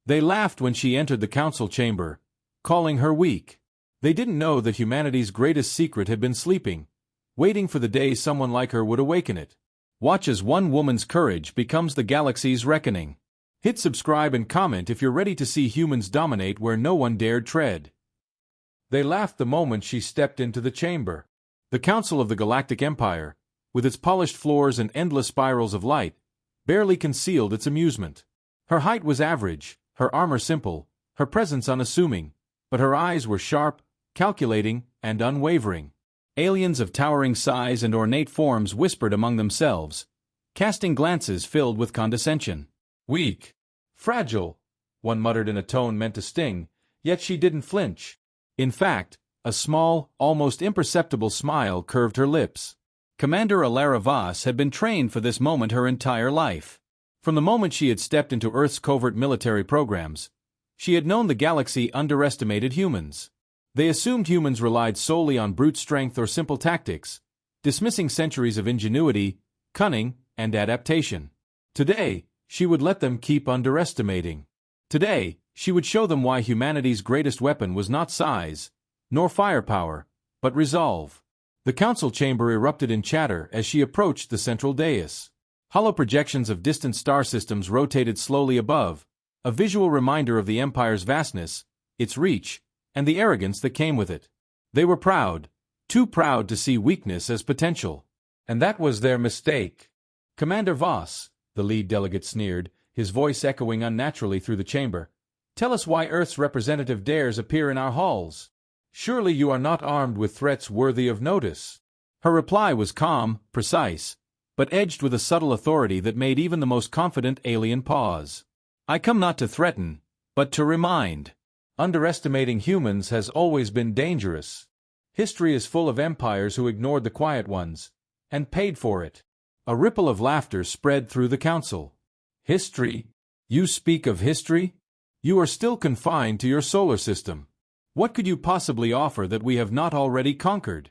They laughed when she entered the council chamber, calling her weak. They didn't know that humanity's greatest secret had been sleeping, waiting for the day someone like her would awaken it. Watch as one woman's courage becomes the galaxy's reckoning. Hit subscribe and comment if you're ready to see humans dominate where no one dared tread. They laughed the moment she stepped into the chamber. The Council of the Galactic Empire, with its polished floors and endless spirals of light, barely concealed its amusement. Her height was average, her armor simple, her presence unassuming, but her eyes were sharp, calculating, and unwavering. Aliens of towering size and ornate forms whispered among themselves, casting glances filled with condescension. Weak. Fragile, one muttered in a tone meant to sting, yet she didn't flinch. In fact, a small, almost imperceptible smile curved her lips. Commander Alara Voss had been trained for this moment her entire life. From the moment she had stepped into Earth's covert military programs, she had known the galaxy underestimated humans. They assumed humans relied solely on brute strength or simple tactics, dismissing centuries of ingenuity, cunning, and adaptation. Today, she would let them keep underestimating. Today, she would show them why humanity's greatest weapon was not size, nor firepower, but resolve. The council chamber erupted in chatter as she approached the central dais. Hollow projections of distant star systems rotated slowly above, a visual reminder of the Empire's vastness, its reach, and the arrogance that came with it. They were proud, too proud to see weakness as potential. And that was their mistake. Commander Voss, the lead delegate sneered, his voice echoing unnaturally through the chamber, tell us why Earth's representative dares appear in our halls. Surely you are not armed with threats worthy of notice. Her reply was calm, precise, but edged with a subtle authority that made even the most confident alien pause. I come not to threaten, but to remind. Underestimating humans has always been dangerous. History is full of empires who ignored the quiet ones, and paid for it. A ripple of laughter spread through the council. History? You speak of history? You are still confined to your solar system. What could you possibly offer that we have not already conquered?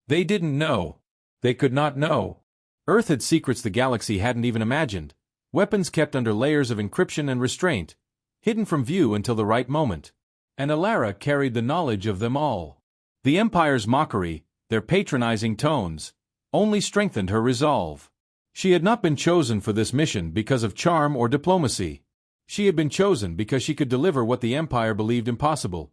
They didn't know. They could not know. Earth had secrets the galaxy hadn't even imagined, weapons kept under layers of encryption and restraint, hidden from view until the right moment. And Alara carried the knowledge of them all. The Empire's mockery, their patronizing tones, only strengthened her resolve. She had not been chosen for this mission because of charm or diplomacy. She had been chosen because she could deliver what the Empire believed impossible,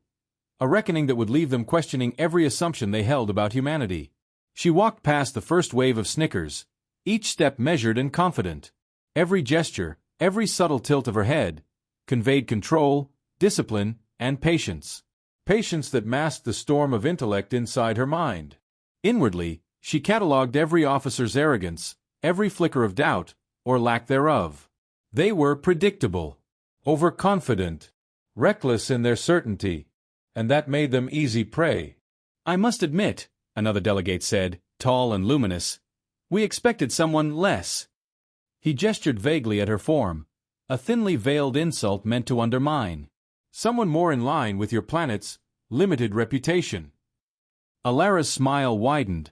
a reckoning that would leave them questioning every assumption they held about humanity. She walked past the first wave of snickers, each step measured and confident. Every gesture, every subtle tilt of her head, conveyed control, discipline, and patience. Patience that masked the storm of intellect inside her mind. Inwardly, she catalogued every officer's arrogance, every flicker of doubt, or lack thereof. They were predictable, overconfident, reckless in their certainty, and that made them easy prey. I must admit, another delegate said, tall and luminous, we expected someone less. He gestured vaguely at her form, a thinly veiled insult meant to undermine. Someone more in line with your planet's limited reputation. Alara's smile widened,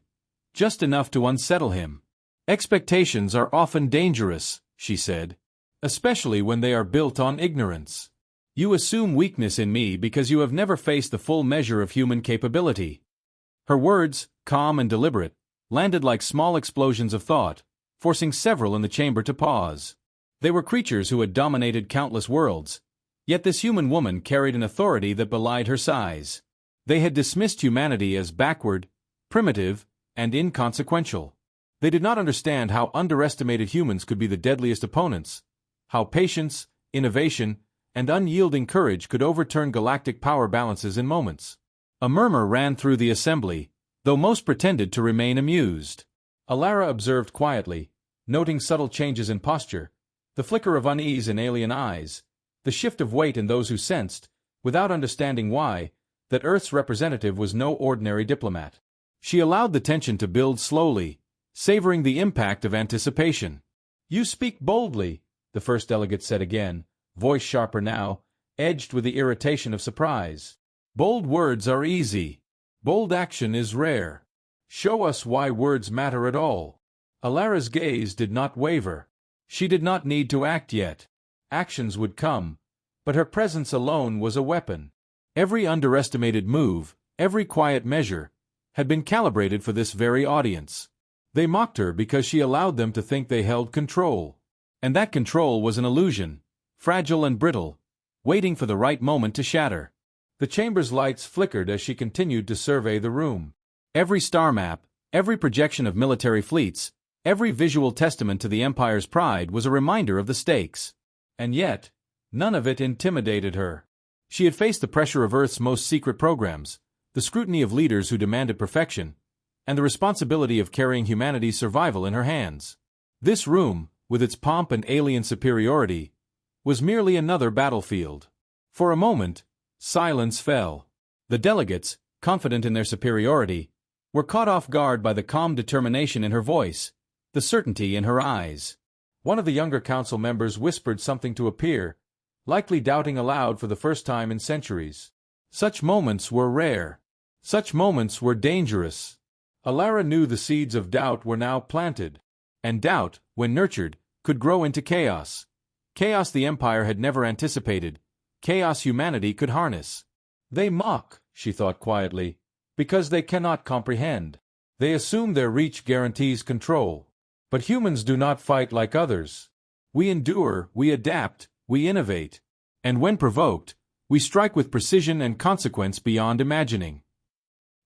just enough to unsettle him. Expectations are often dangerous, she said, especially when they are built on ignorance. You assume weakness in me because you have never faced the full measure of human capability. Her words, calm and deliberate, landed like small explosions of thought, forcing several in the chamber to pause. They were creatures who had dominated countless worlds, yet this human woman carried an authority that belied her size. They had dismissed humanity as backward, primitive, and inconsequential. They did not understand how underestimated humans could be the deadliest opponents, how patience, innovation, and unyielding courage could overturn galactic power balances in moments. A murmur ran through the assembly, though most pretended to remain amused. Alara observed quietly, noting subtle changes in posture, the flicker of unease in alien eyes, the shift of weight in those who sensed, without understanding why, that Earth's representative was no ordinary diplomat. She allowed the tension to build slowly, savoring the impact of anticipation. You speak boldly, the first delegate said again, voice sharper now, edged with the irritation of surprise. Bold words are easy. Bold action is rare. Show us why words matter at all. Alara's gaze did not waver. She did not need to act yet. Actions would come, But her presence alone was a weapon. Every underestimated move, every quiet measure, had been calibrated for this very audience. They mocked her because she allowed them to think they held control. And that control was an illusion, fragile and brittle, waiting for the right moment to shatter. The chamber's lights flickered as she continued to survey the room. Every star map, every projection of military fleets, every visual testament to the Empire's pride was a reminder of the stakes. And yet, none of it intimidated her. She had faced the pressure of Earth's most secret programs, the scrutiny of leaders who demanded perfection, and the responsibility of carrying humanity's survival in her hands. This room, with its pomp and alien superiority, was merely another battlefield. For a moment, silence fell. The delegates, confident in their superiority, were caught off guard by the calm determination in her voice, the certainty in her eyes. One of the younger council members whispered something to a peer, likely doubting aloud for the first time in centuries. Such moments were rare. Such moments were dangerous. Alara knew the seeds of doubt were now planted. And doubt, when nurtured, could grow into chaos. Chaos the Empire had never anticipated. Chaos humanity could harness. They mock, she thought quietly, because they cannot comprehend. They assume their reach guarantees control. But humans do not fight like others. We endure, we adapt, we innovate. And when provoked, we strike with precision and consequence beyond imagining.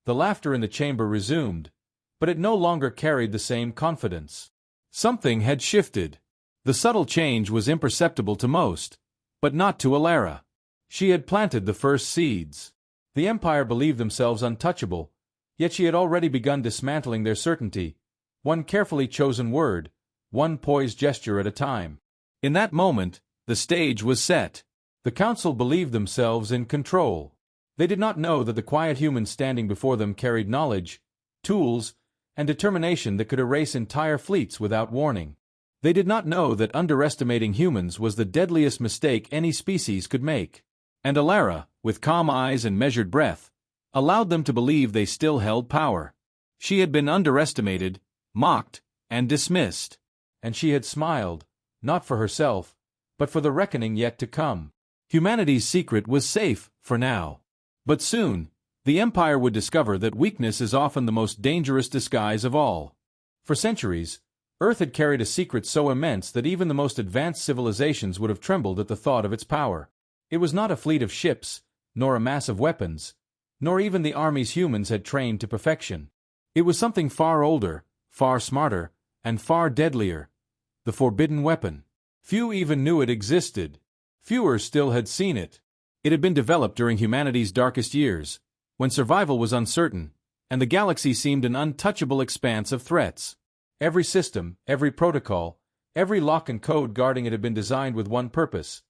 The laughter in the chamber resumed, but it no longer carried the same confidence. Something had shifted. The subtle change was imperceptible to most, but not to Alara. She had planted the first seeds. The Empire believed themselves untouchable, yet she had already begun dismantling their certainty, one carefully chosen word, one poised gesture at a time. In that moment, the stage was set. The council believed themselves in control. They did not know that the quiet humans standing before them carried knowledge, tools, and determination that could erase entire fleets without warning. They did not know that underestimating humans was the deadliest mistake any species could make. And Alara, with calm eyes and measured breath, allowed them to believe they still held power. She had been underestimated, mocked, and dismissed. And she had smiled, not for herself, but for the reckoning yet to come. Humanity's secret was safe, for now. But soon, the Empire would discover that weakness is often the most dangerous disguise of all. For centuries, Earth had carried a secret so immense that even the most advanced civilizations would have trembled at the thought of its power. It was not a fleet of ships, nor a mass of weapons, nor even the armies humans had trained to perfection. It was something far older, far smarter, and far deadlier. The forbidden weapon. Few even knew it existed. Fewer still had seen it. It had been developed during humanity's darkest years, when survival was uncertain, and the galaxy seemed an untouchable expanse of threats. Every system, every protocol, every lock and code guarding it had been designed with one purpose.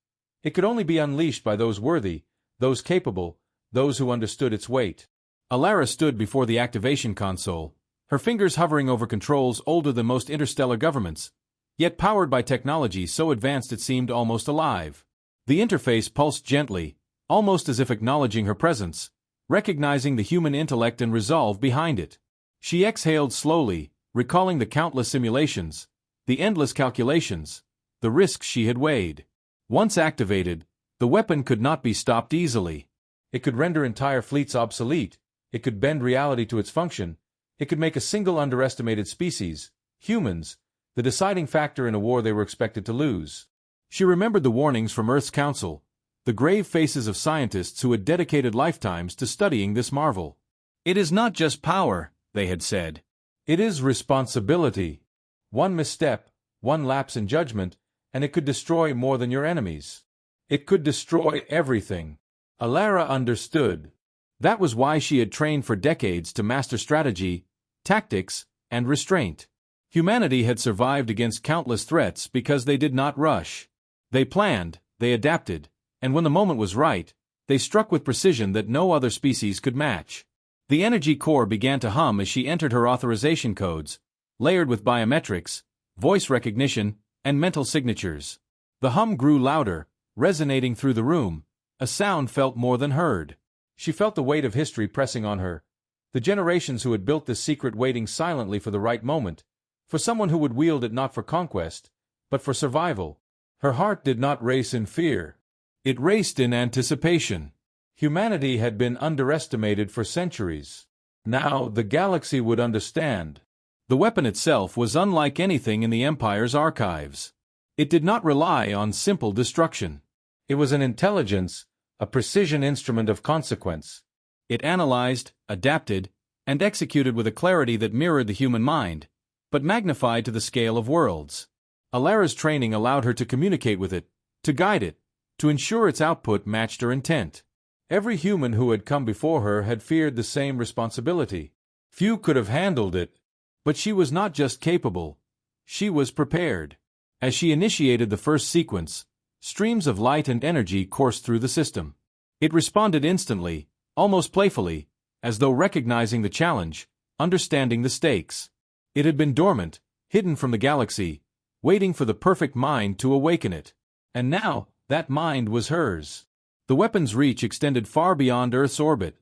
It could only be unleashed by those worthy, those capable, those who understood its weight. Alara stood before the activation console, her fingers hovering over controls older than most interstellar governments, yet powered by technology so advanced it seemed almost alive. The interface pulsed gently, almost as if acknowledging her presence, recognizing the human intellect and resolve behind it. She exhaled slowly, recalling the countless simulations, the endless calculations, the risks she had weighed. Once activated, the weapon could not be stopped easily. It could render entire fleets obsolete, it could bend reality to its function, it could make a single underestimated species, humans, the deciding factor in a war they were expected to lose. She remembered the warnings from Earth's Council, the grave faces of scientists who had dedicated lifetimes to studying this marvel. It is not just power, they had said. It is responsibility. One misstep, one lapse in judgment, and it could destroy more than your enemies. It could destroy everything. Alara understood. That was why she had trained for decades to master strategy, tactics, and restraint. Humanity had survived against countless threats because they did not rush. They planned, they adapted, and when the moment was right, they struck with precision that no other species could match. The energy core began to hum as she entered her authorization codes, layered with biometrics, voice recognition, and mental signatures. The hum grew louder, resonating through the room, a sound felt more than heard. She felt the weight of history pressing on her, the generations who had built this secret waiting silently for the right moment, for someone who would wield it not for conquest, but for survival. Her heart did not race in fear. It raced in anticipation. Humanity had been underestimated for centuries. Now the galaxy would understand. The weapon itself was unlike anything in the Empire's archives. It did not rely on simple destruction. It was an intelligence, a precision instrument of consequence. It analyzed, adapted, and executed with a clarity that mirrored the human mind, but magnified to the scale of worlds. Alara's training allowed her to communicate with it, to guide it, to ensure its output matched her intent. Every human who had come before her had feared the same responsibility. Few could have handled it, but she was not just capable, she was prepared. As she initiated the first sequence, streams of light and energy coursed through the system. It responded instantly, almost playfully, as though recognizing the challenge, understanding the stakes. It had been dormant, hidden from the galaxy, waiting for the perfect mind to awaken it. And now, that mind was hers. The weapon's reach extended far beyond Earth's orbit,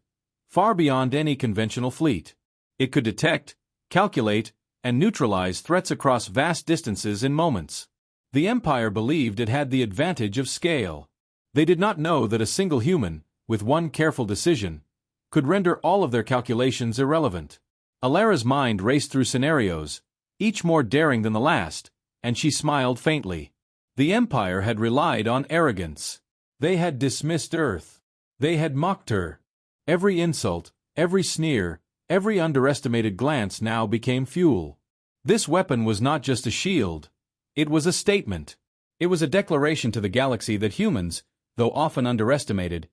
far beyond any conventional fleet. It could detect, calculate, and neutralize threats across vast distances in moments. The Empire believed it had the advantage of scale. They did not know that a single human, with one careful decision, could render all of their calculations irrelevant. Alara's mind raced through scenarios, each more daring than the last, and she smiled faintly. The Empire had relied on arrogance. They had dismissed Earth. They had mocked her. Every insult, every sneer, every underestimated glance now became fuel. This weapon was not just a shield. It was a statement. It was a declaration to the galaxy that humans, though often underestimated,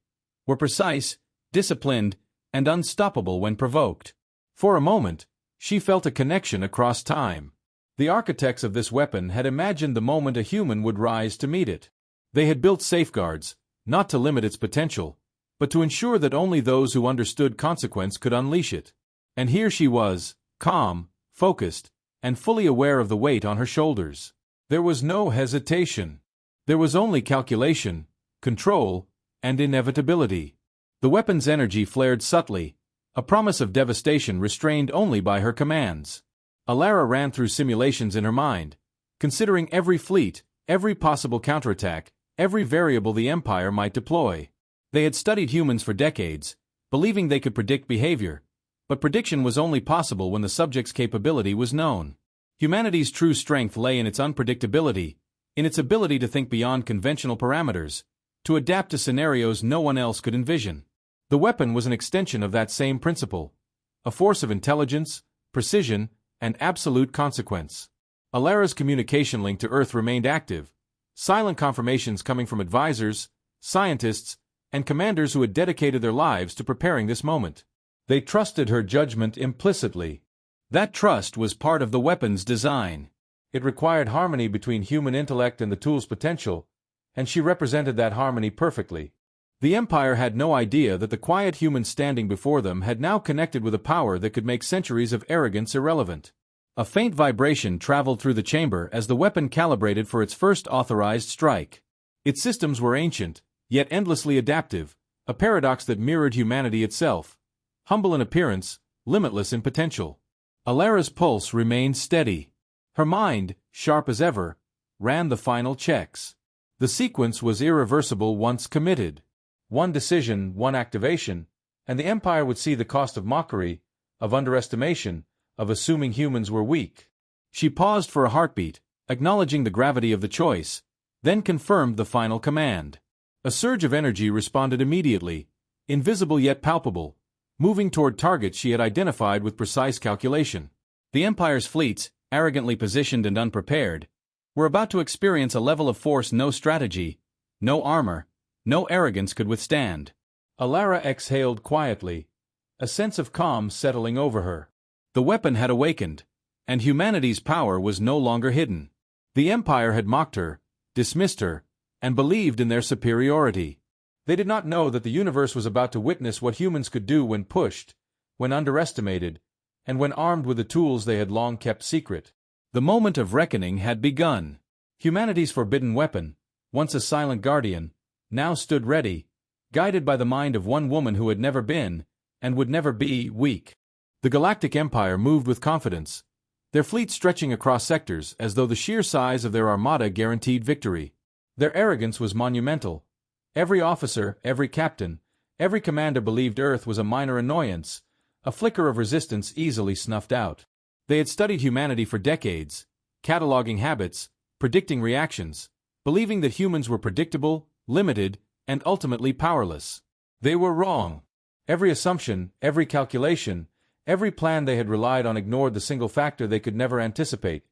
were precise, disciplined, and unstoppable when provoked. For a moment, she felt a connection across time. The architects of this weapon had imagined the moment a human would rise to meet it. They had built safeguards, not to limit its potential, but to ensure that only those who understood consequence could unleash it. And here she was, calm, focused, and fully aware of the weight on her shoulders. There was no hesitation. There was only calculation, control, and inevitability. The weapon's energy flared subtly, a promise of devastation restrained only by her commands. Alara ran through simulations in her mind, considering every fleet, every possible counterattack, every variable the Empire might deploy. They had studied humans for decades, believing they could predict behavior, but prediction was only possible when the subject's capability was known. Humanity's true strength lay in its unpredictability, in its ability to think beyond conventional parameters, to adapt to scenarios no one else could envision. The weapon was an extension of that same principle, a force of intelligence, precision, and absolute consequence. Alara's communication link to Earth remained active, silent confirmations coming from advisors, scientists, and commanders who had dedicated their lives to preparing this moment. They trusted her judgment implicitly. That trust was part of the weapon's design. It required harmony between human intellect and the tool's potential, and she represented that harmony perfectly. The Empire had no idea that the quiet human standing before them had now connected with a power that could make centuries of arrogance irrelevant. A faint vibration traveled through the chamber as the weapon calibrated for its first authorized strike. Its systems were ancient, yet endlessly adaptive, a paradox that mirrored humanity itself. Humble in appearance, limitless in potential. Alara's pulse remained steady. Her mind, sharp as ever, ran the final checks. The sequence was irreversible once committed. One decision, one activation, and the Empire would see the cost of mockery, of underestimation, of assuming humans were weak. She paused for a heartbeat, acknowledging the gravity of the choice, then confirmed the final command. A surge of energy responded immediately, invisible yet palpable, moving toward targets she had identified with precise calculation. The Empire's fleets, arrogantly positioned and unprepared, were about to experience a level of force no strategy, no armor, no arrogance could withstand. Alara exhaled quietly, a sense of calm settling over her. The weapon had awakened, and humanity's power was no longer hidden. The Empire had mocked her, dismissed her, and believed in their superiority. They did not know that the universe was about to witness what humans could do when pushed, when underestimated, and when armed with the tools they had long kept secret. The moment of reckoning had begun. Humanity's forbidden weapon, once a silent guardian, now stood ready, guided by the mind of one woman who had never been, and would never be, weak. The Galactic Empire moved with confidence, their fleet stretching across sectors as though the sheer size of their armada guaranteed victory. Their arrogance was monumental, Every officer, every captain, every commander believed Earth was a minor annoyance, a flicker of resistance easily snuffed out. They had studied humanity for decades, cataloging habits, predicting reactions, believing that humans were predictable, limited, and ultimately powerless. They were wrong. Every assumption, every calculation, every plan they had relied on ignored the single factor they could never anticipate: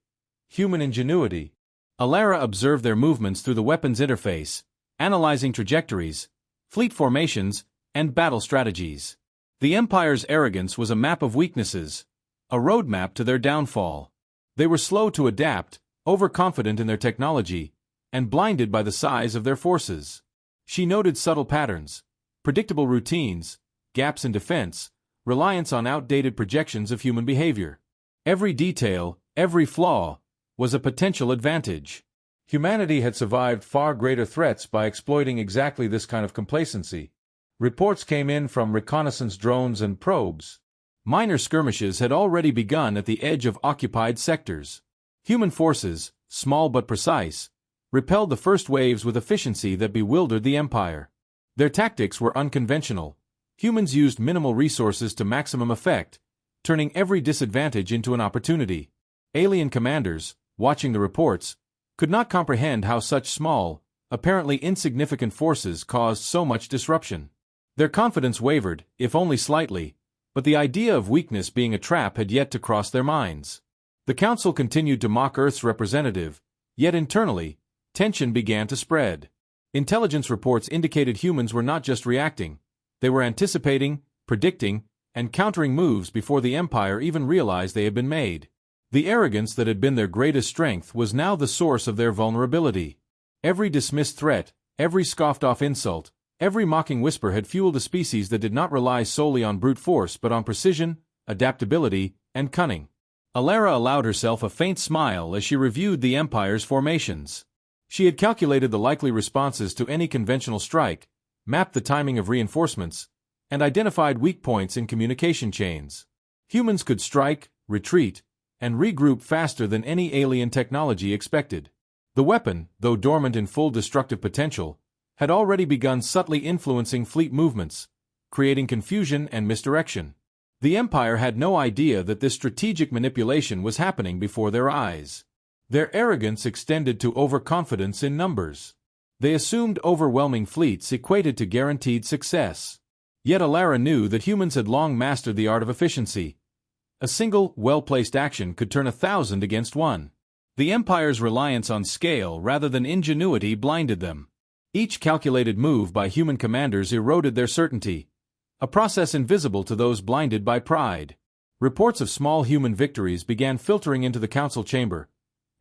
human ingenuity. Alara observed their movements through the weapons interface, analyzing trajectories, fleet formations, and battle strategies. The Empire's arrogance was a map of weaknesses, a roadmap to their downfall. They were slow to adapt, overconfident in their technology, and blinded by the size of their forces. She noted subtle patterns, predictable routines, gaps in defense, reliance on outdated projections of human behavior. Every detail, every flaw, was a potential advantage. Humanity had survived far greater threats by exploiting exactly this kind of complacency. Reports came in from reconnaissance drones and probes. Minor skirmishes had already begun at the edge of occupied sectors. Human forces, small but precise, repelled the first waves with efficiency that bewildered the Empire. Their tactics were unconventional. Humans used minimal resources to maximum effect, turning every disadvantage into an opportunity. Alien commanders, watching the reports, could not comprehend how such small, apparently insignificant forces caused so much disruption. Their confidence wavered, if only slightly, but the idea of weakness being a trap had yet to cross their minds. The Council continued to mock Earth's representative, yet internally, tension began to spread. Intelligence reports indicated humans were not just reacting, they were anticipating, predicting, and countering moves before the Empire even realized they had been made. The arrogance that had been their greatest strength was now the source of their vulnerability. Every dismissed threat, every scoffed-off insult, every mocking whisper had fueled a species that did not rely solely on brute force but on precision, adaptability, and cunning. Alara allowed herself a faint smile as she reviewed the Empire's formations. She had calculated the likely responses to any conventional strike, mapped the timing of reinforcements, and identified weak points in communication chains. Humans could strike, retreat, and regroup faster than any alien technology expected. The weapon, though dormant in full destructive potential, had already begun subtly influencing fleet movements, creating confusion and misdirection. The Empire had no idea that this strategic manipulation was happening before their eyes. Their arrogance extended to overconfidence in numbers. They assumed overwhelming fleets equated to guaranteed success. Yet Alara knew that humans had long mastered the art of efficiency. A single, well-placed action could turn 1,000 against one. The Empire's reliance on scale rather than ingenuity blinded them. Each calculated move by human commanders eroded their certainty, a process invisible to those blinded by pride. Reports of small human victories began filtering into the council chamber,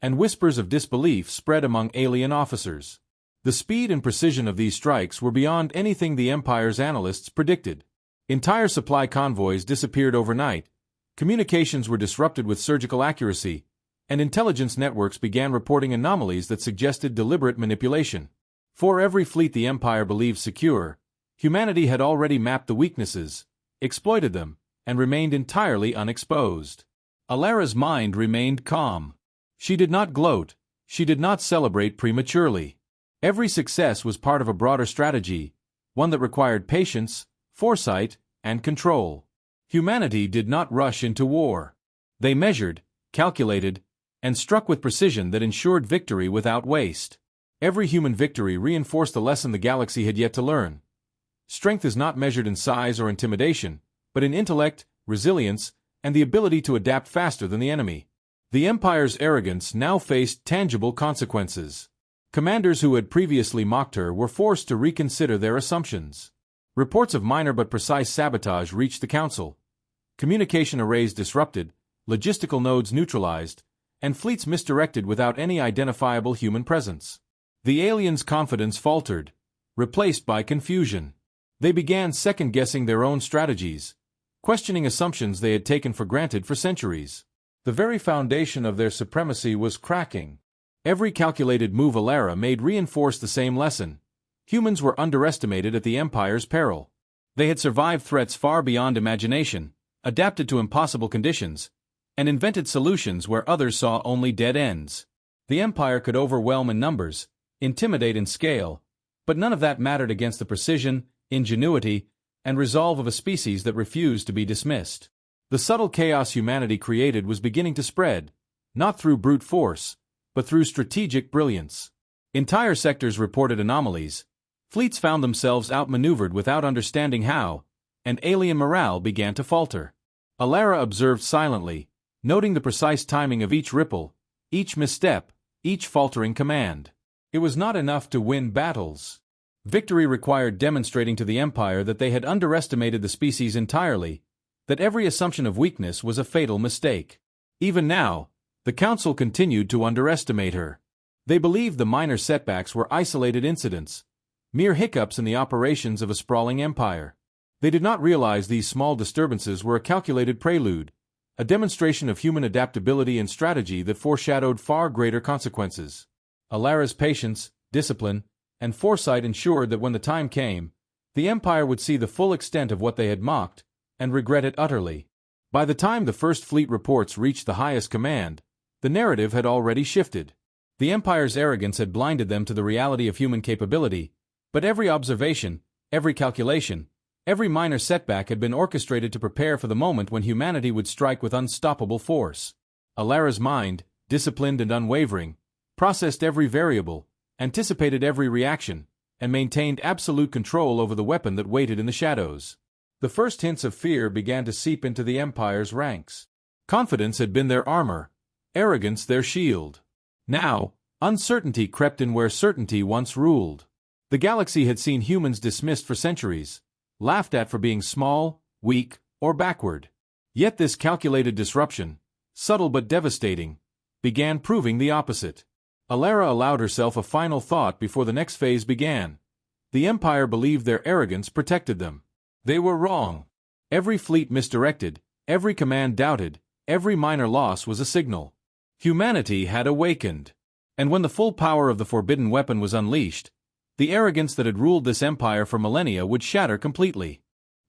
and whispers of disbelief spread among alien officers. The speed and precision of these strikes were beyond anything the Empire's analysts predicted. Entire supply convoys disappeared overnight, communications were disrupted with surgical accuracy, and intelligence networks began reporting anomalies that suggested deliberate manipulation. For every fleet the Empire believed secure, humanity had already mapped the weaknesses, exploited them, and remained entirely unexposed. Alara's mind remained calm. She did not gloat, she did not celebrate prematurely. Every success was part of a broader strategy, one that required patience, foresight, and control. Humanity did not rush into war. They measured, calculated, and struck with precision that ensured victory without waste. Every human victory reinforced the lesson the galaxy had yet to learn. Strength is not measured in size or intimidation, but in intellect, resilience, and the ability to adapt faster than the enemy. The Empire's arrogance now faced tangible consequences. Commanders who had previously mocked her were forced to reconsider their assumptions. Reports of minor but precise sabotage reached the Council. Communication arrays disrupted, logistical nodes neutralized, and fleets misdirected without any identifiable human presence. The aliens' confidence faltered, replaced by confusion. They began second-guessing their own strategies, questioning assumptions they had taken for granted for centuries. The very foundation of their supremacy was cracking. Every calculated move Alara made reinforced the same lesson. Humans were underestimated at the Empire's peril. They had survived threats far beyond imagination, adapted to impossible conditions, and invented solutions where others saw only dead ends. The Empire could overwhelm in numbers, intimidate in scale, But none of that mattered against the precision, ingenuity, and resolve of a species that refused to be dismissed. The subtle chaos humanity created was beginning to spread, not through brute force, but through strategic brilliance. Entire sectors reported anomalies, fleets found themselves outmaneuvered without understanding how, and alien morale began to falter. Alara observed silently, noting the precise timing of each ripple, each misstep, each faltering command. It was not enough to win battles. Victory required demonstrating to the Empire that they had underestimated the species entirely, that every assumption of weakness was a fatal mistake. Even now, the Council continued to underestimate her. They believed the minor setbacks were isolated incidents, mere hiccups in the operations of a sprawling empire. They did not realize these small disturbances were a calculated prelude, a demonstration of human adaptability and strategy that foreshadowed far greater consequences. Alara's patience, discipline, and foresight ensured that when the time came, the Empire would see the full extent of what they had mocked, and regret it utterly. By the time the first fleet reports reached the highest command, the narrative had already shifted. The Empire's arrogance had blinded them to the reality of human capability, but every observation, every calculation, every minor setback had been orchestrated to prepare for the moment when humanity would strike with unstoppable force. Alara's mind, disciplined and unwavering, processed every variable, anticipated every reaction, and maintained absolute control over the weapon that waited in the shadows. The first hints of fear began to seep into the Empire's ranks. Confidence had been their armor, arrogance their shield. Now, uncertainty crept in where certainty once ruled. The galaxy had seen humans dismissed for centuries, laughed at for being small, weak, or backward. Yet this calculated disruption, subtle but devastating, began proving the opposite. Alara allowed herself a final thought before the next phase began. The Empire believed their arrogance protected them. They were wrong. Every fleet misdirected, every command doubted, every minor loss was a signal. Humanity had awakened. And when the full power of the forbidden weapon was unleashed, the arrogance that had ruled this empire for millennia would shatter completely.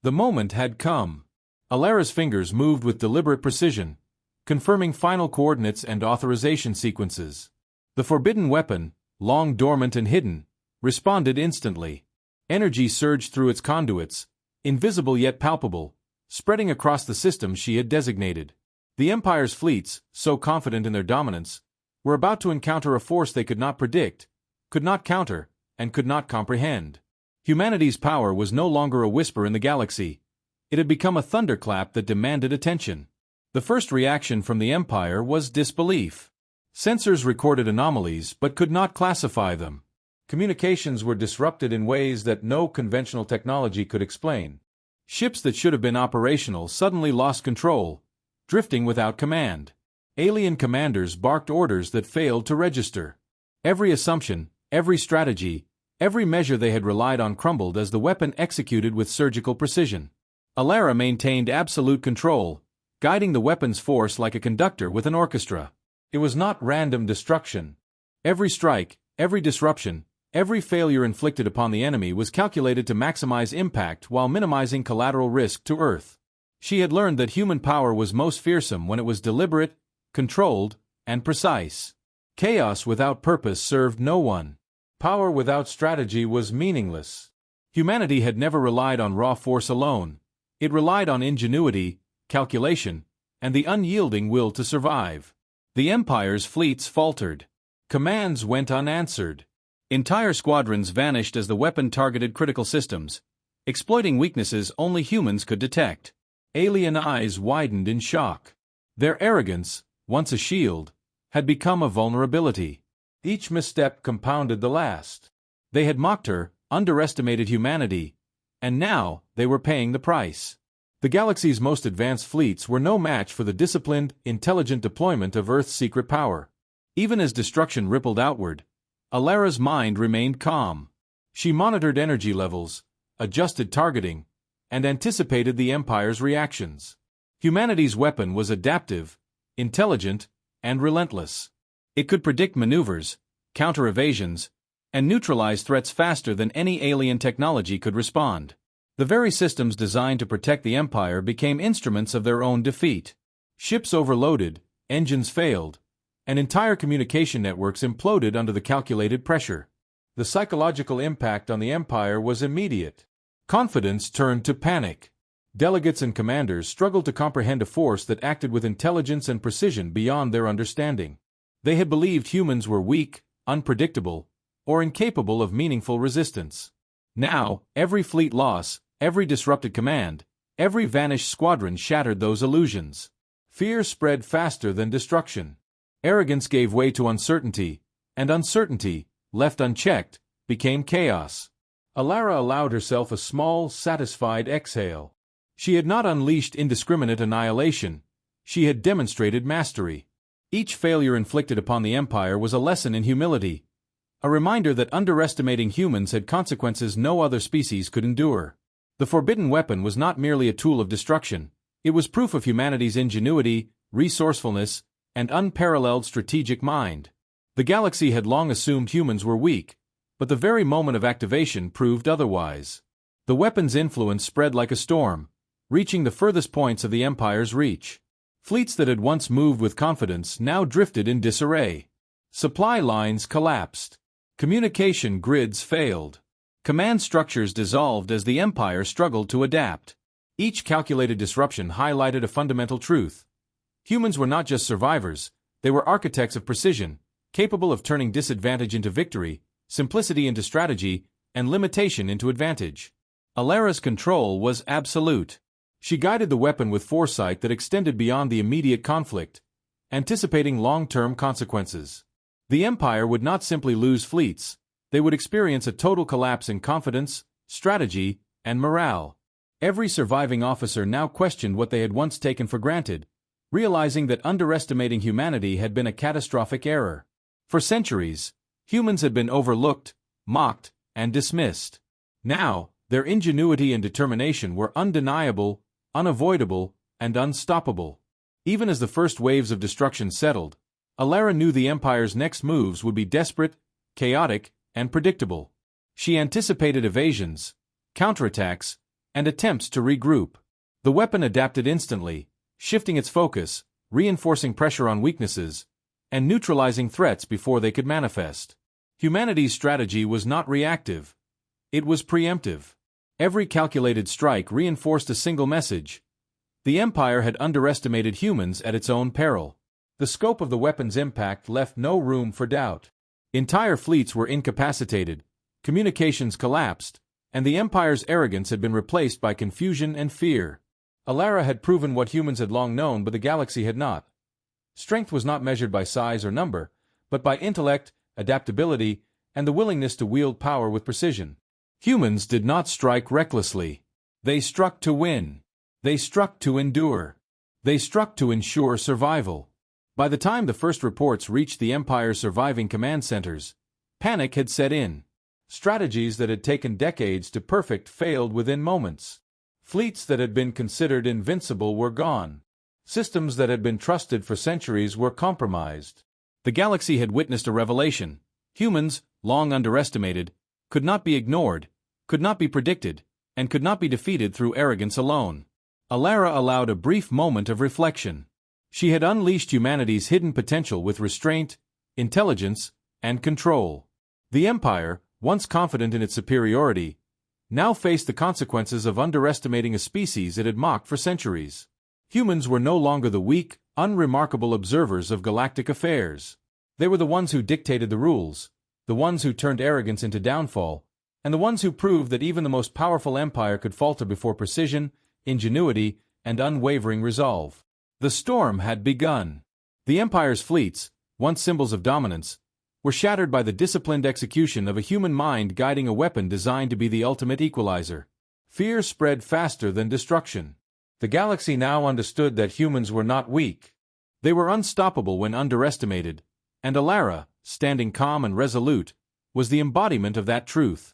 The moment had come. Alara's fingers moved with deliberate precision, confirming final coordinates and authorization sequences. The forbidden weapon, long dormant and hidden, responded instantly. Energy surged through its conduits, invisible yet palpable, spreading across the systems she had designated. The Empire's fleets, so confident in their dominance, were about to encounter a force they could not predict, could not counter, and could not comprehend. Humanity's power was no longer a whisper in the galaxy. It had become a thunderclap that demanded attention. The first reaction from the Empire was disbelief. Sensors recorded anomalies but could not classify them. Communications were disrupted in ways that no conventional technology could explain. Ships that should have been operational suddenly lost control, drifting without command. Alien commanders barked orders that failed to register. Every assumption, every strategy, every measure they had relied on crumbled as the weapon executed with surgical precision. Alara maintained absolute control, guiding the weapon's force like a conductor with an orchestra. It was not random destruction. Every strike, every disruption, every failure inflicted upon the enemy was calculated to maximize impact while minimizing collateral risk to Earth. She had learned that human power was most fearsome when it was deliberate, controlled, and precise. Chaos without purpose served no one. Power without strategy was meaningless. Humanity had never relied on raw force alone. It relied on ingenuity, calculation, and the unyielding will to survive. The Empire's fleets faltered. Commands went unanswered. Entire squadrons vanished as the weapon targeted critical systems, exploiting weaknesses only humans could detect. Alien eyes widened in shock. Their arrogance, once a shield, had become a vulnerability. Each misstep compounded the last. They had mocked her, underestimated humanity, and now they were paying the price. The galaxy's most advanced fleets were no match for the disciplined, intelligent deployment of Earth's secret power. Even as destruction rippled outward, Alara's mind remained calm. She monitored energy levels, adjusted targeting, and anticipated the Empire's reactions. Humanity's weapon was adaptive, intelligent, and relentless. It could predict maneuvers, counter evasions, and neutralize threats faster than any alien technology could respond. The very systems designed to protect the Empire became instruments of their own defeat. Ships overloaded, engines failed, and entire communication networks imploded under the calculated pressure. The psychological impact on the Empire was immediate. Confidence turned to panic. Delegates and commanders struggled to comprehend a force that acted with intelligence and precision beyond their understanding. They had believed humans were weak, unpredictable, or incapable of meaningful resistance. Now, every fleet loss, every disrupted command, every vanished squadron shattered those illusions. Fear spread faster than destruction. Arrogance gave way to uncertainty, and uncertainty, left unchecked, became chaos. Alara allowed herself a small, satisfied exhale. She had not unleashed indiscriminate annihilation. She had demonstrated mastery. Each failure inflicted upon the Empire was a lesson in humility, a reminder that underestimating humans had consequences no other species could endure. The forbidden weapon was not merely a tool of destruction. It was proof of humanity's ingenuity, resourcefulness, and unparalleled strategic mind. The galaxy had long assumed humans were weak, but the very moment of activation proved otherwise. The weapon's influence spread like a storm, reaching the furthest points of the Empire's reach. Fleets that had once moved with confidence now drifted in disarray. Supply lines collapsed. Communication grids failed. Command structures dissolved as the Empire struggled to adapt. Each calculated disruption highlighted a fundamental truth. Humans were not just survivors, they were architects of precision, capable of turning disadvantage into victory, simplicity into strategy, and limitation into advantage. Alara's control was absolute. She guided the weapon with foresight that extended beyond the immediate conflict, anticipating long-term consequences. The Empire would not simply lose fleets, they would experience a total collapse in confidence, strategy, and morale. Every surviving officer now questioned what they had once taken for granted, realizing that underestimating humanity had been a catastrophic error. For centuries, humans had been overlooked, mocked, and dismissed. Now, their ingenuity and determination were undeniable, unavoidable, and unstoppable. Even as the first waves of destruction settled, Alara knew the Empire's next moves would be desperate, chaotic, and predictable. She anticipated evasions, counterattacks, and attempts to regroup. The weapon adapted instantly, shifting its focus, reinforcing pressure on weaknesses, and neutralizing threats before they could manifest. Humanity's strategy was not reactive. It was preemptive. Every calculated strike reinforced a single message. The Empire had underestimated humans at its own peril. The scope of the weapon's impact left no room for doubt. Entire fleets were incapacitated, communications collapsed, and the Empire's arrogance had been replaced by confusion and fear. Alara had proven what humans had long known but the galaxy had not. Strength was not measured by size or number, but by intellect, adaptability, and the willingness to wield power with precision. Humans did not strike recklessly. They struck to win. They struck to endure. They struck to ensure survival. By the time the first reports reached the Empire's surviving command centers, panic had set in. Strategies that had taken decades to perfect failed within moments. Fleets that had been considered invincible were gone. Systems that had been trusted for centuries were compromised. The galaxy had witnessed a revelation. Humans, long underestimated, could not be ignored, could not be predicted, and could not be defeated through arrogance alone. Alara allowed a brief moment of reflection. She had unleashed humanity's hidden potential with restraint, intelligence, and control. The Empire, once confident in its superiority, now faced the consequences of underestimating a species it had mocked for centuries. Humans were no longer the weak, unremarkable observers of galactic affairs. They were the ones who dictated the rules, the ones who turned arrogance into downfall, and the ones who proved that even the most powerful empire could falter before precision, ingenuity, and unwavering resolve. The storm had begun. The Empire's fleets, once symbols of dominance, were shattered by the disciplined execution of a human mind guiding a weapon designed to be the ultimate equalizer. Fear spread faster than destruction. The galaxy now understood that humans were not weak. They were unstoppable when underestimated, and Alara, standing calm and resolute, was the embodiment of that truth.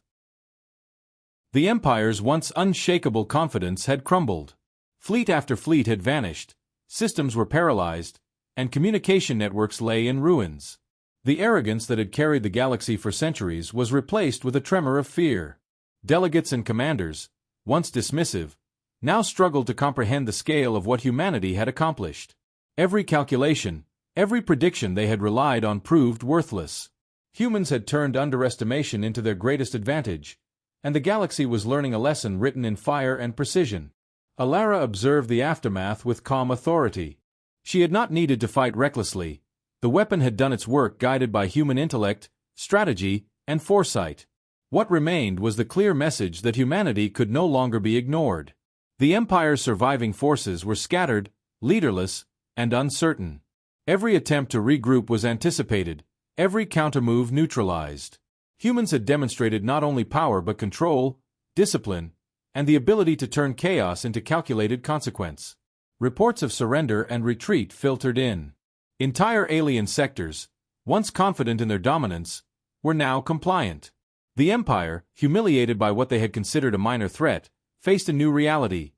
The Empire's once unshakable confidence had crumbled. Fleet after fleet had vanished, systems were paralyzed, and communication networks lay in ruins. The arrogance that had carried the galaxy for centuries was replaced with a tremor of fear. Delegates and commanders, once dismissive, now struggled to comprehend the scale of what humanity had accomplished. Every calculation, every prediction they had relied on proved worthless. Humans had turned underestimation into their greatest advantage, and the galaxy was learning a lesson written in fire and precision. Alara observed the aftermath with calm authority. She had not needed to fight recklessly. The weapon had done its work guided by human intellect, strategy, and foresight. What remained was the clear message that humanity could no longer be ignored. The Empire's surviving forces were scattered, leaderless, and uncertain. Every attempt to regroup was anticipated, every countermove neutralized. Humans had demonstrated not only power but control, discipline, and the ability to turn chaos into calculated consequence. Reports of surrender and retreat filtered in. Entire alien sectors, once confident in their dominance, were now compliant. The Empire, humiliated by what they had considered a minor threat, faced a new reality.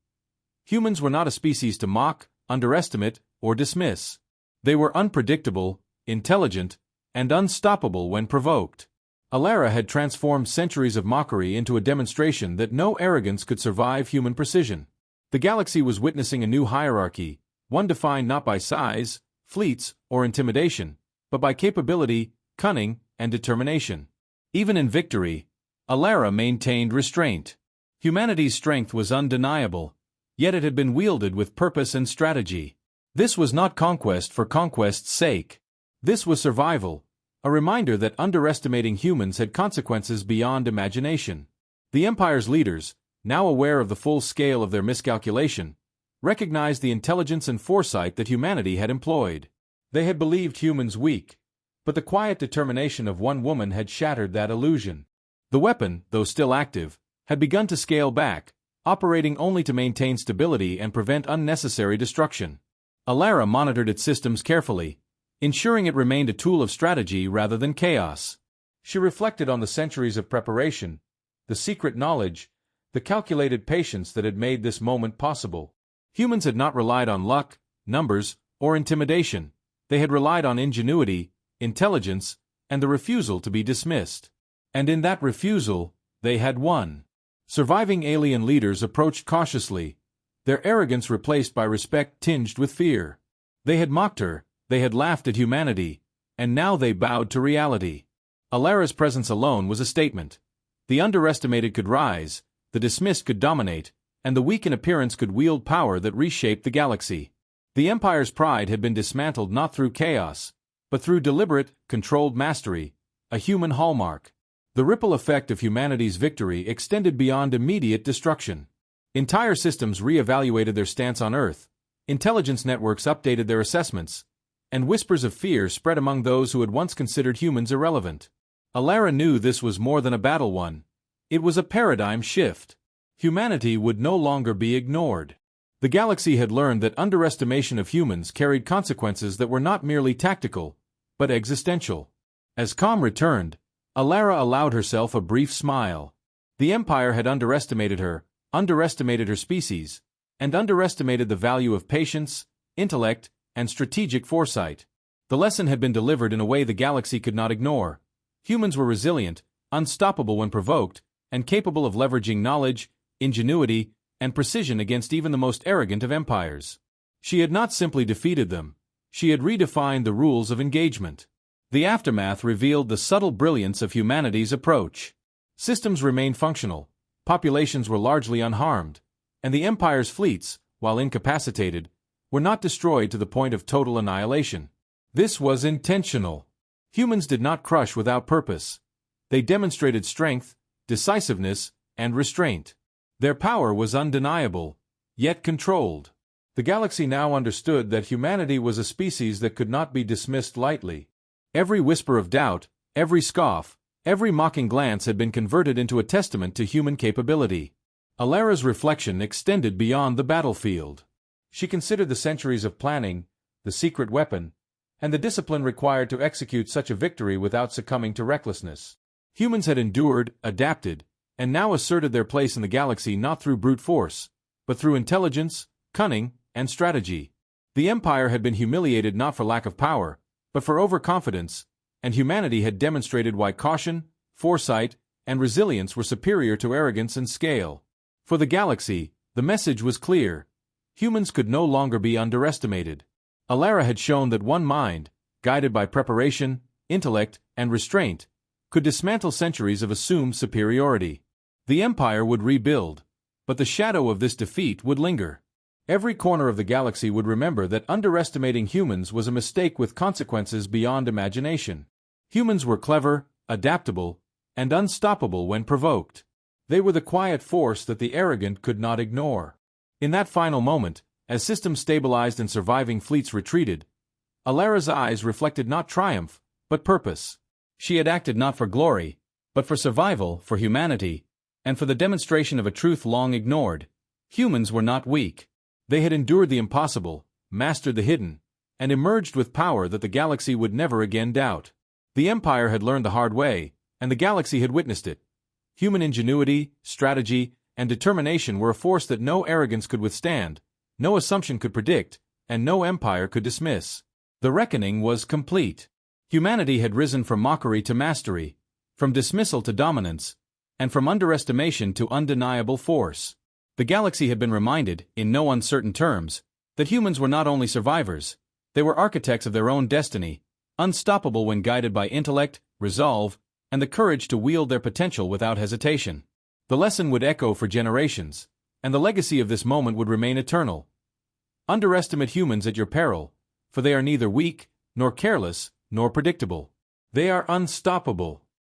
Humans were not a species to mock, underestimate, or dismiss. They were unpredictable, intelligent, and unstoppable when provoked. Alara had transformed centuries of mockery into a demonstration that no arrogance could survive human precision. The galaxy was witnessing a new hierarchy, one defined not by size, fleets, or intimidation, but by capability, cunning, and determination. Even in victory, Alara maintained restraint. Humanity's strength was undeniable, yet it had been wielded with purpose and strategy. This was not conquest for conquest's sake. This was survival, a reminder that underestimating humans had consequences beyond imagination. The Empire's leaders, now aware of the full scale of their miscalculation, recognized the intelligence and foresight that humanity had employed. They had believed humans weak, but the quiet determination of one woman had shattered that illusion. The weapon, though still active, had begun to scale back, operating only to maintain stability and prevent unnecessary destruction. Alara monitored its systems carefully, ensuring it remained a tool of strategy rather than chaos. She reflected on the centuries of preparation, the secret knowledge, the calculated patience that had made this moment possible. Humans had not relied on luck, numbers, or intimidation. They had relied on ingenuity, intelligence, and the refusal to be dismissed. And in that refusal, they had won. Surviving alien leaders approached cautiously, their arrogance replaced by respect tinged with fear. They had mocked her, they had laughed at humanity, and now they bowed to reality. Alara's presence alone was a statement. The underestimated could rise, the dismissed could dominate, and the weak in appearance could wield power that reshaped the galaxy. The Empire's pride had been dismantled not through chaos, but through deliberate, controlled mastery, a human hallmark. The ripple effect of humanity's victory extended beyond immediate destruction. Entire systems re-evaluated their stance on Earth, intelligence networks updated their assessments, and whispers of fear spread among those who had once considered humans irrelevant. Alara knew this was more than a battle won. It was a paradigm shift. Humanity would no longer be ignored. The galaxy had learned that underestimation of humans carried consequences that were not merely tactical, but existential. As calm returned, Alara allowed herself a brief smile. The Empire had underestimated her species, and underestimated the value of patience, intellect, and strategic foresight. The lesson had been delivered in a way the galaxy could not ignore. Humans were resilient, unstoppable when provoked, and capable of leveraging knowledge, ingenuity, and precision against even the most arrogant of empires. She had not simply defeated them, she had redefined the rules of engagement. The aftermath revealed the subtle brilliance of humanity's approach. Systems remained functional, populations were largely unharmed, and the Empire's fleets, while incapacitated, were not destroyed to the point of total annihilation. This was intentional. Humans did not crush without purpose. They demonstrated strength, decisiveness, and restraint. Their power was undeniable, yet controlled. The galaxy now understood that humanity was a species that could not be dismissed lightly. Every whisper of doubt, every scoff, every mocking glance had been converted into a testament to human capability. Alara's reflection extended beyond the battlefield. She considered the centuries of planning, the secret weapon, and the discipline required to execute such a victory without succumbing to recklessness. Humans had endured, adapted, and now asserted their place in the galaxy not through brute force, but through intelligence, cunning, and strategy. The Empire had been humiliated not for lack of power, but for overconfidence, and humanity had demonstrated why caution, foresight, and resilience were superior to arrogance and scale. For the galaxy, the message was clear. Humans could no longer be underestimated. Alara had shown that one mind, guided by preparation, intellect, and restraint, could dismantle centuries of assumed superiority. The Empire would rebuild, but the shadow of this defeat would linger. Every corner of the galaxy would remember that underestimating humans was a mistake with consequences beyond imagination. Humans were clever, adaptable, and unstoppable when provoked. They were the quiet force that the arrogant could not ignore. In that final moment, as systems stabilized and surviving fleets retreated, Alara's eyes reflected not triumph, but purpose. She had acted not for glory, but for survival, for humanity, and for the demonstration of a truth long ignored. Humans were not weak. They had endured the impossible, mastered the hidden, and emerged with power that the galaxy would never again doubt. The Empire had learned the hard way, and the galaxy had witnessed it. Human ingenuity, strategy, and determination were a force that no arrogance could withstand, no assumption could predict, and no empire could dismiss. The reckoning was complete. Humanity had risen from mockery to mastery, from dismissal to dominance, and from underestimation to undeniable force. The galaxy had been reminded, in no uncertain terms, that humans were not only survivors, they were architects of their own destiny, unstoppable when guided by intellect, resolve, and the courage to wield their potential without hesitation. The lesson would echo for generations, and the legacy of this moment would remain eternal. Underestimate humans at your peril, for they are neither weak, nor careless, nor predictable. They are unstoppable.